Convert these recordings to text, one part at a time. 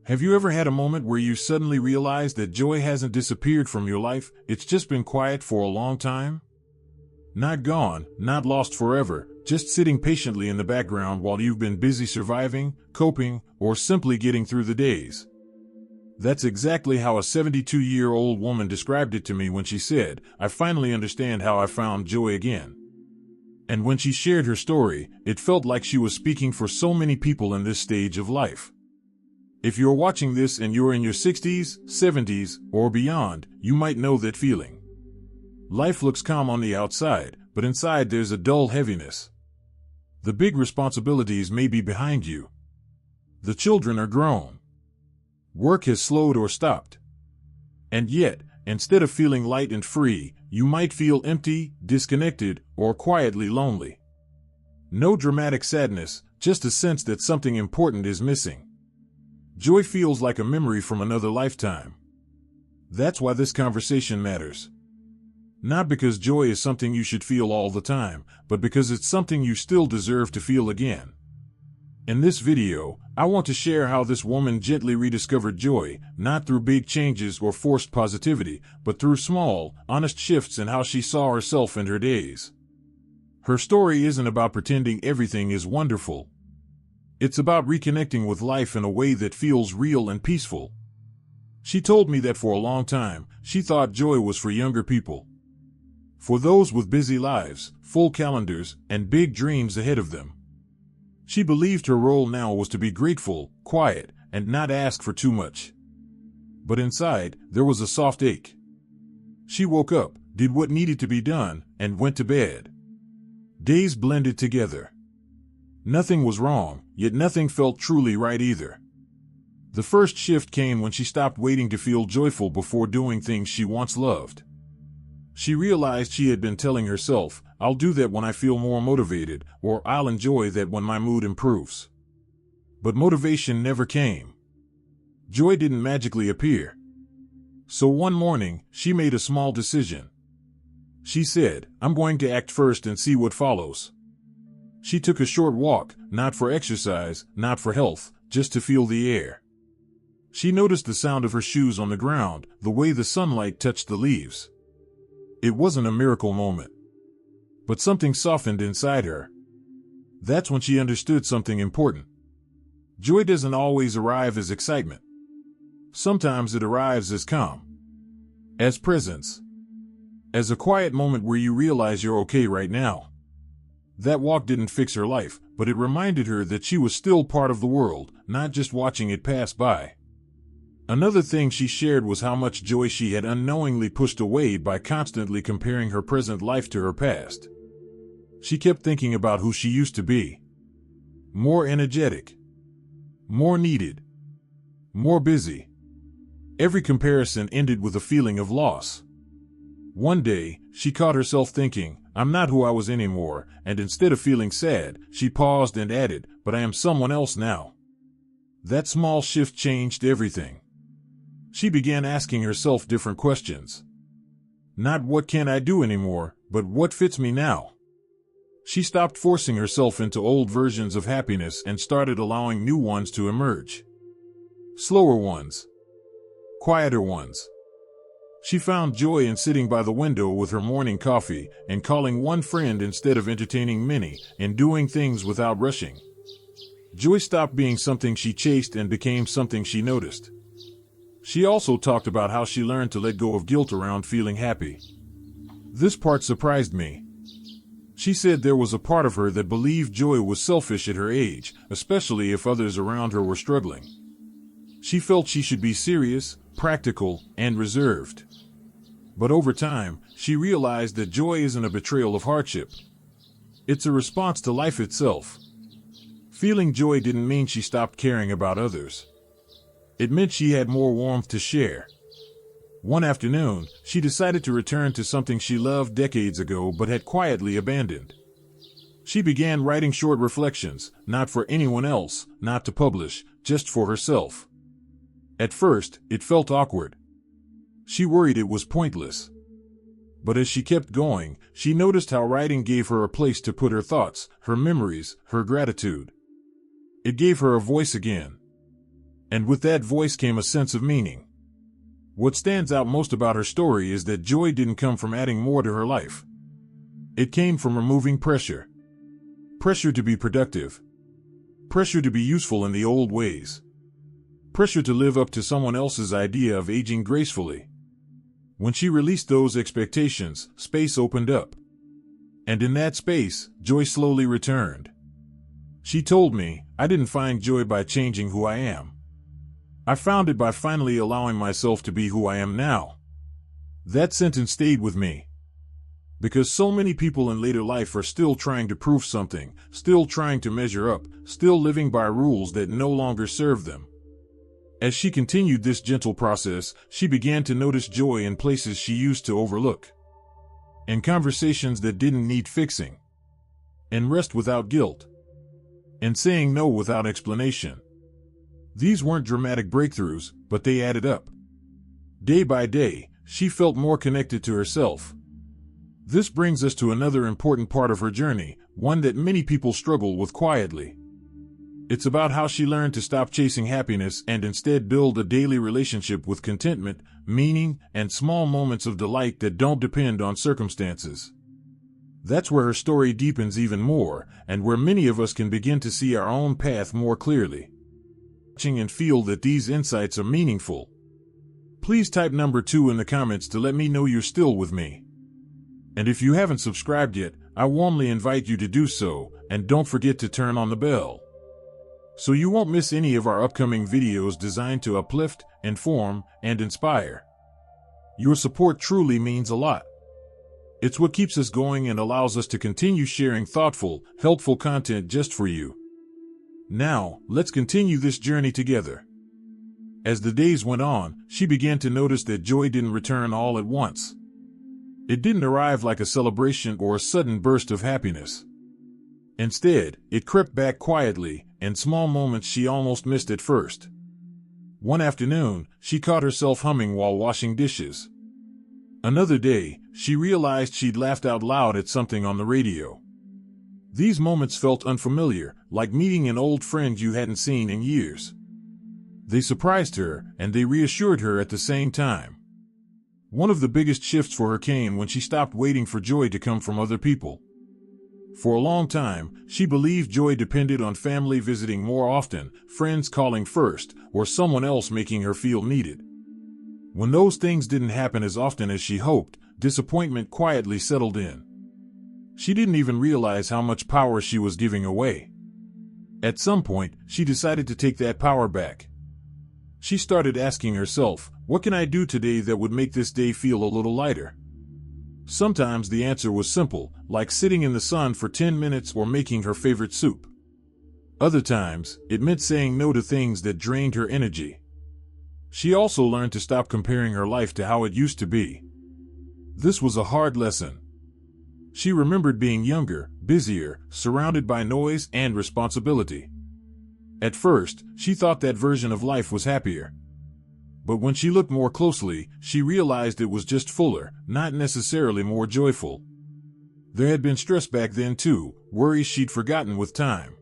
Have you ever had a moment where you suddenly realize that joy hasn't disappeared from your life, it's just been quiet for a long time? Not gone, not lost forever, just sitting patiently in the background while you've been busy surviving, coping, or simply getting through the days. That's exactly how a 72-year-old woman described it to me when she said, "I finally understand how I found joy again." And when she shared her story, it felt like she was speaking for so many people in this stage of life. If you're watching this and you're in your 60s, 70s, or beyond, you might know that feeling. Life looks calm on the outside, but inside there's a dull heaviness. The big responsibilities may be behind you. The children are grown. Work has slowed or stopped. And yet, instead of feeling light and free, you might feel empty, disconnected, or quietly lonely. No dramatic sadness, just a sense that something important is missing. Joy feels like a memory from another lifetime. That's why this conversation matters. Not because joy is something you should feel all the time, but because it's something you still deserve to feel again. In this video, I want to share how this woman gently rediscovered joy, not through big changes or forced positivity, but through small, honest shifts in how she saw herself and her days. Her story isn't about pretending everything is wonderful. It's about reconnecting with life in a way that feels real and peaceful. She told me that for a long time, she thought joy was for younger people. For those with busy lives, full calendars, and big dreams ahead of them. She believed her role now was to be grateful, quiet, and not ask for too much. But inside, there was a soft ache. She woke up, did what needed to be done, and went to bed. Days blended together. Nothing was wrong, yet nothing felt truly right either. The first shift came when she stopped waiting to feel joyful before doing things she once loved. She realized she had been telling herself, "I'll do that when I feel more motivated," or "I'll enjoy that when my mood improves." But motivation never came. Joy didn't magically appear. So one morning, she made a small decision. She said, "I'm going to act first and see what follows." She took a short walk, not for exercise, not for health, just to feel the air. She noticed the sound of her shoes on the ground, the way the sunlight touched the leaves. It wasn't a miracle moment. But something softened inside her. That's when she understood something important. Joy doesn't always arrive as excitement. Sometimes it arrives as calm. As presence. As a quiet moment where you realize you're okay right now. That walk didn't fix her life, but it reminded her that she was still part of the world, not just watching it pass by. Another thing she shared was how much joy she had unknowingly pushed away by constantly comparing her present life to her past. She kept thinking about who she used to be. More energetic. More needed. More busy. Every comparison ended with a feeling of loss. One day, she caught herself thinking, "I'm not who I was anymore," and instead of feeling sad, she paused and added, "But I am someone else now." That small shift changed everything. She began asking herself different questions. Not what can I do anymore, but what fits me now. She stopped forcing herself into old versions of happiness and started allowing new ones to emerge. Slower ones. Quieter ones. She found joy in sitting by the window with her morning coffee and calling one friend instead of entertaining many, and doing things without rushing. Joy stopped being something she chased and became something she noticed. She also talked about how she learned to let go of guilt around feeling happy. This part surprised me. She said there was a part of her that believed joy was selfish at her age, especially if others around her were struggling. She felt she should be serious, practical, and reserved. But over time, she realized that joy isn't a betrayal of hardship. It's a response to life itself. Feeling joy didn't mean she stopped caring about others. It meant she had more warmth to share. One afternoon, she decided to return to something she loved decades ago but had quietly abandoned. She began writing short reflections, not for anyone else, not to publish, just for herself. At first, it felt awkward. She worried it was pointless. But as she kept going, she noticed how writing gave her a place to put her thoughts, her memories, her gratitude. It gave her a voice again. And with that voice came a sense of meaning. What stands out most about her story is that joy didn't come from adding more to her life. It came from removing pressure. Pressure to be productive. Pressure to be useful in the old ways. Pressure to live up to someone else's idea of aging gracefully. When she released those expectations, space opened up. And in that space, joy slowly returned. She told me, "I didn't find joy by changing who I am. I found it by finally allowing myself to be who I am now." That sentence stayed with me. Because so many people in later life are still trying to prove something, still trying to measure up, still living by rules that no longer serve them. As she continued this gentle process, she began to notice joy in places she used to overlook. In conversations that didn't need fixing. In rest without guilt. In saying no without explanation. These weren't dramatic breakthroughs, but they added up. Day by day, she felt more connected to herself. This brings us to another important part of her journey, one that many people struggle with quietly. It's about how she learned to stop chasing happiness and instead build a daily relationship with contentment, meaning, and small moments of delight that don't depend on circumstances. That's where her story deepens even more, and where many of us can begin to see our own path more clearly. And feel that these insights are meaningful. Please type number 2 in the comments to let me know you're still with me. And if you haven't subscribed yet, I warmly invite you to do so, and don't forget to turn on the bell, so you won't miss any of our upcoming videos designed to uplift, inform, and inspire. Your support truly means a lot. It's what keeps us going and allows us to continue sharing thoughtful, helpful content just for you. Now, let's continue this journey together. As the days went on, she began to notice that joy didn't return all at once. It didn't arrive like a celebration or a sudden burst of happiness. Instead, it crept back quietly, in small moments she almost missed at first. One afternoon, she caught herself humming while washing dishes. Another day, she realized she'd laughed out loud at something on the radio. These moments felt unfamiliar, like meeting an old friend you hadn't seen in years. They surprised her, and they reassured her at the same time. One of the biggest shifts for her came when she stopped waiting for joy to come from other people. For a long time, she believed joy depended on family visiting more often, friends calling first, or someone else making her feel needed. When those things didn't happen as often as she hoped, disappointment quietly settled in. She didn't even realize how much power she was giving away. At some point, she decided to take that power back. She started asking herself, what can I do today that would make this day feel a little lighter? Sometimes the answer was simple, like sitting in the sun for 10 minutes or making her favorite soup. Other times, it meant saying no to things that drained her energy. She also learned to stop comparing her life to how it used to be. This was a hard lesson. She remembered being younger, busier, surrounded by noise and responsibility. At first, she thought that version of life was happier. But when she looked more closely, she realized it was just fuller, not necessarily more joyful. There had been stress back then too, worries she'd forgotten with time.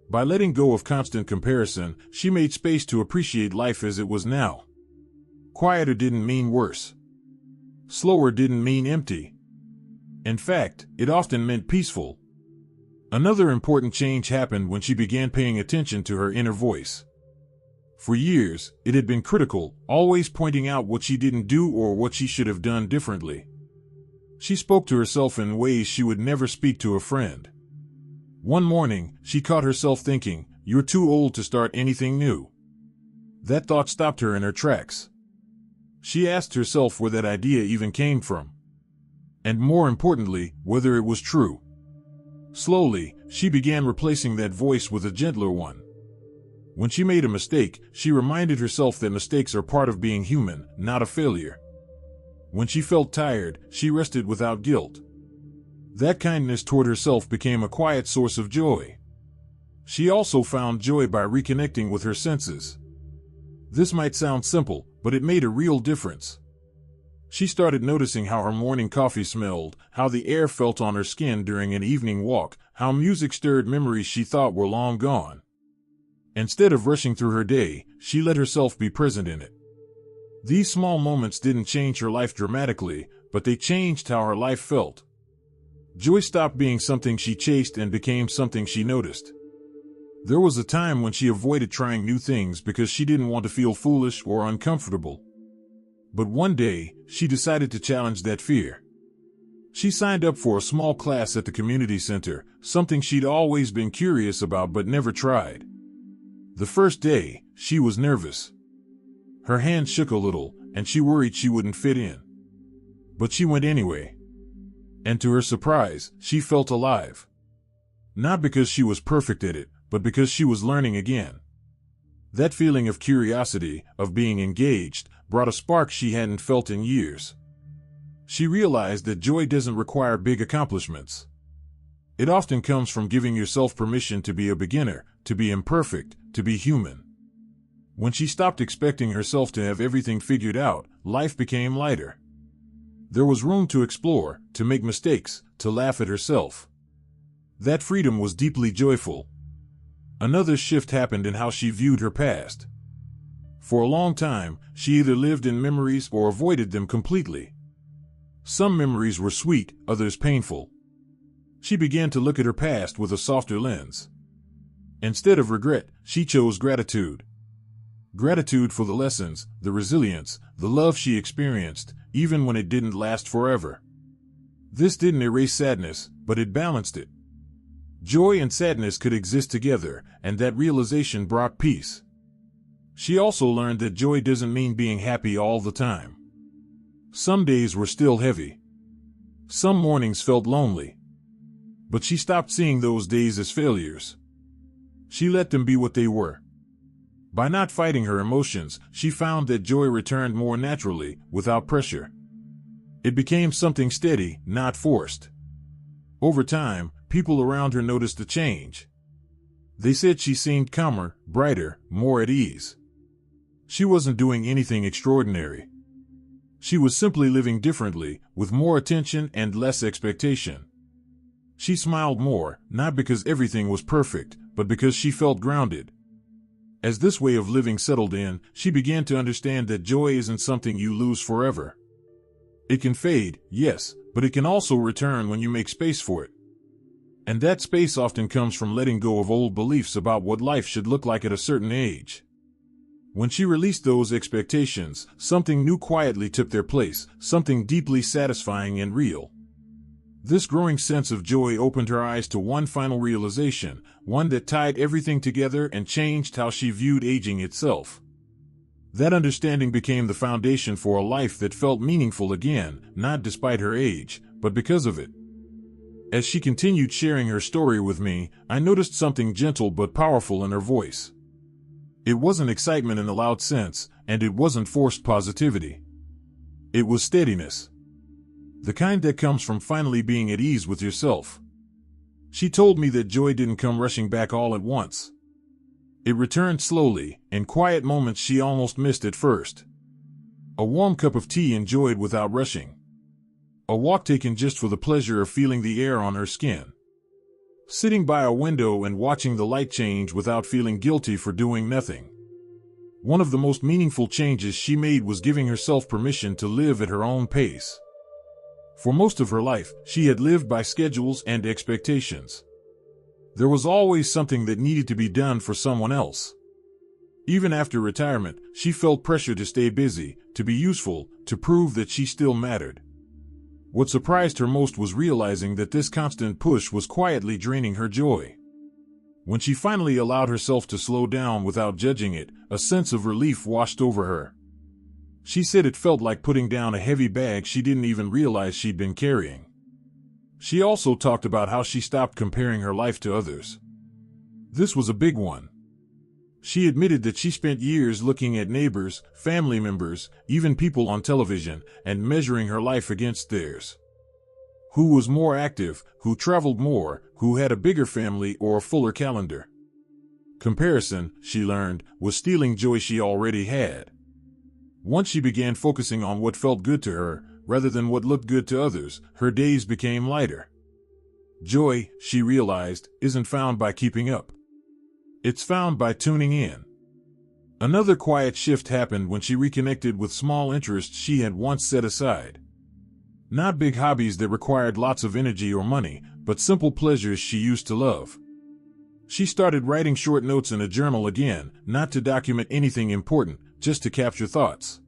By letting go of constant comparison, she made space to appreciate life as it was now. Quieter didn't mean worse. Slower didn't mean empty. In fact, it often meant peaceful. Another important change happened when she began paying attention to her inner voice. For years, it had been critical, always pointing out what she didn't do or what she should have done differently. She spoke to herself in ways she would never speak to a friend. One morning, she caught herself thinking, "You're too old to start anything new." That thought stopped her in her tracks. She asked herself where that idea even came from. And more importantly, whether it was true. Slowly, she began replacing that voice with a gentler one. When she made a mistake, she reminded herself that mistakes are part of being human, not a failure. When she felt tired, she rested without guilt. That kindness toward herself became a quiet source of joy. She also found joy by reconnecting with her senses. This might sound simple, but it made a real difference. She started noticing how her morning coffee smelled, how the air felt on her skin during an evening walk, how music stirred memories she thought were long gone. Instead of rushing through her day, she let herself be present in it. These small moments didn't change her life dramatically, but they changed how her life felt. Joy stopped being something she chased and became something she noticed. There was a time when she avoided trying new things because she didn't want to feel foolish or uncomfortable. But one day, she decided to challenge that fear. She signed up for a small class at the community center, something she'd always been curious about but never tried. The first day, she was nervous. Her hand shook a little, and she worried she wouldn't fit in. But she went anyway. And to her surprise, she felt alive. Not because she was perfect at it, but because she was learning again. That feeling of curiosity, of being engaged, brought a spark she hadn't felt in years. She realized that joy doesn't require big accomplishments. It often comes from giving yourself permission to be a beginner, to be imperfect, to be human. When she stopped expecting herself to have everything figured out, life became lighter. There was room to explore, to make mistakes, to laugh at herself. That freedom was deeply joyful. Another shift happened in how she viewed her past. For a long time, she either lived in memories or avoided them completely. Some memories were sweet, others painful. She began to look at her past with a softer lens. Instead of regret, she chose gratitude. Gratitude for the lessons, the resilience, the love she experienced, even when it didn't last forever. This didn't erase sadness, but it balanced it. Joy and sadness could exist together, and that realization brought peace. She also learned that joy doesn't mean being happy all the time. Some days were still heavy. Some mornings felt lonely. But she stopped seeing those days as failures. She let them be what they were. By not fighting her emotions, she found that joy returned more naturally, without pressure. It became something steady, not forced. Over time, people around her noticed a change. They said she seemed calmer, brighter, more at ease. She wasn't doing anything extraordinary. She was simply living differently, with more attention and less expectation. She smiled more, not because everything was perfect, but because she felt grounded. As this way of living settled in, she began to understand that joy isn't something you lose forever. It can fade, yes, but it can also return when you make space for it. And that space often comes from letting go of old beliefs about what life should look like at a certain age. When she released those expectations, something new quietly took their place, something deeply satisfying and real. This growing sense of joy opened her eyes to one final realization, one that tied everything together and changed how she viewed aging itself. That understanding became the foundation for a life that felt meaningful again, not despite her age, but because of it. As she continued sharing her story with me, I noticed something gentle but powerful in her voice. It wasn't excitement in a loud sense, and it wasn't forced positivity. It was steadiness. The kind that comes from finally being at ease with yourself. She told me that joy didn't come rushing back all at once. It returned slowly, in quiet moments she almost missed at first. A warm cup of tea enjoyed without rushing. A walk taken just for the pleasure of feeling the air on her skin. Sitting by a window and watching the light change without feeling guilty for doing nothing. One of the most meaningful changes she made was giving herself permission to live at her own pace. For most of her life, she had lived by schedules and expectations. There was always something that needed to be done for someone else. Even after retirement, she felt pressure to stay busy, to be useful, to prove that she still mattered. What surprised her most was realizing that this constant push was quietly draining her joy. When she finally allowed herself to slow down without judging it, a sense of relief washed over her. She said it felt like putting down a heavy bag she didn't even realize she'd been carrying. She also talked about how she stopped comparing her life to others. This was a big one. She admitted that she spent years looking at neighbors, family members, even people on television, and measuring her life against theirs. Who was more active, who traveled more, who had a bigger family or a fuller calendar. Comparison, she learned, was stealing joy she already had. Once she began focusing on what felt good to her, rather than what looked good to others, her days became lighter. Joy, she realized, isn't found by keeping up. It's found by tuning in. Another quiet shift happened when she reconnected with small interests she had once set aside. Not big hobbies that required lots of energy or money, but simple pleasures she used to love. She started writing short notes in a journal again, not to document anything important, just to capture thoughts.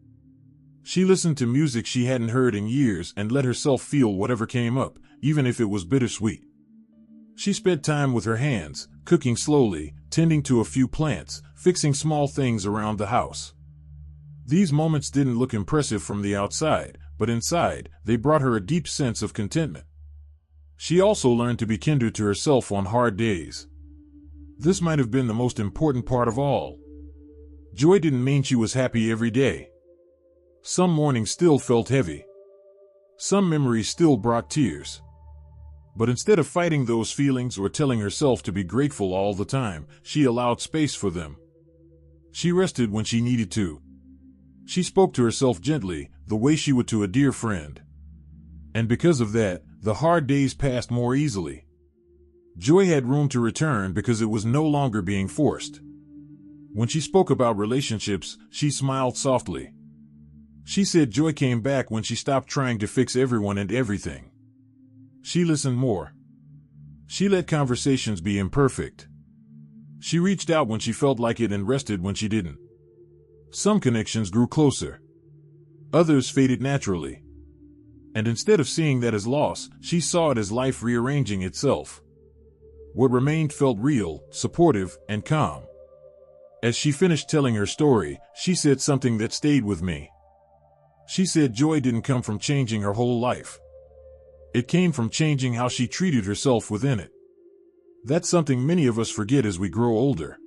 She listened to music she hadn't heard in years and let herself feel whatever came up, even if it was bittersweet. She spent time with her hands, cooking slowly, tending to a few plants, fixing small things around the house. These moments didn't look impressive from the outside, but inside, they brought her a deep sense of contentment. She also learned to be kinder to herself on hard days. This might have been the most important part of all. Joy didn't mean she was happy every day. Some mornings still felt heavy. Some memories still brought tears. But instead of fighting those feelings or telling herself to be grateful all the time, she allowed space for them. She rested when she needed to. She spoke to herself gently, the way she would to a dear friend. And because of that, the hard days passed more easily. Joy had room to return because it was no longer being forced. When she spoke about relationships, she smiled softly. She said joy came back when she stopped trying to fix everyone and everything. She listened more. She let conversations be imperfect. She reached out when she felt like it and rested when she didn't. Some connections grew closer. Others faded naturally. And instead of seeing that as loss, she saw it as life rearranging itself. What remained felt real, supportive, and calm. As she finished telling her story, she said something that stayed with me. She said joy didn't come from changing her whole life. It came from changing how she treated herself within it. That's something many of us forget as we grow older.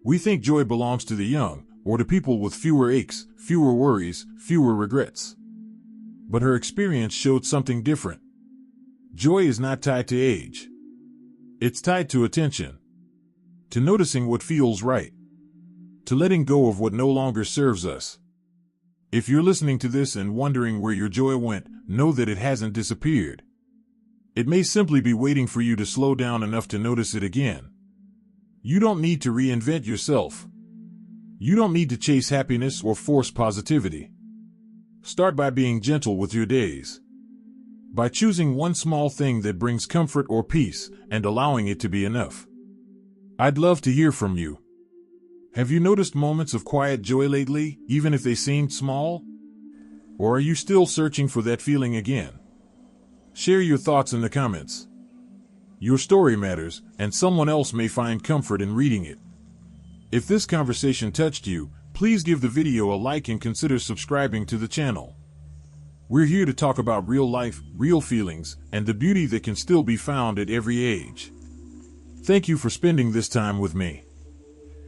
We think joy belongs to the young, or to people with fewer aches, fewer worries, fewer regrets. But her experience showed something different. Joy is not tied to age. It's tied to attention. To noticing what feels right. To letting go of what no longer serves us. If you're listening to this and wondering where your joy went, know that it hasn't disappeared. It may simply be waiting for you to slow down enough to notice it again. You don't need to reinvent yourself. You don't need to chase happiness or force positivity. Start by being gentle with your days. By choosing one small thing that brings comfort or peace and allowing it to be enough. I'd love to hear from you. Have you noticed moments of quiet joy lately, even if they seemed small? Or are you still searching for that feeling again? Share your thoughts in the comments. Your story matters, and someone else may find comfort in reading it. If this conversation touched you, please give the video a like and consider subscribing to the channel. We're here to talk about real life, real feelings, and the beauty that can still be found at every age. Thank you for spending this time with me.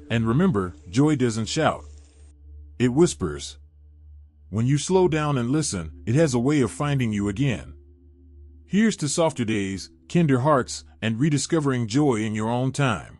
And remember, joy doesn't shout. It whispers. When you slow down and listen, it has a way of finding you again. Here's to softer days, kinder hearts, and rediscovering joy in your own time.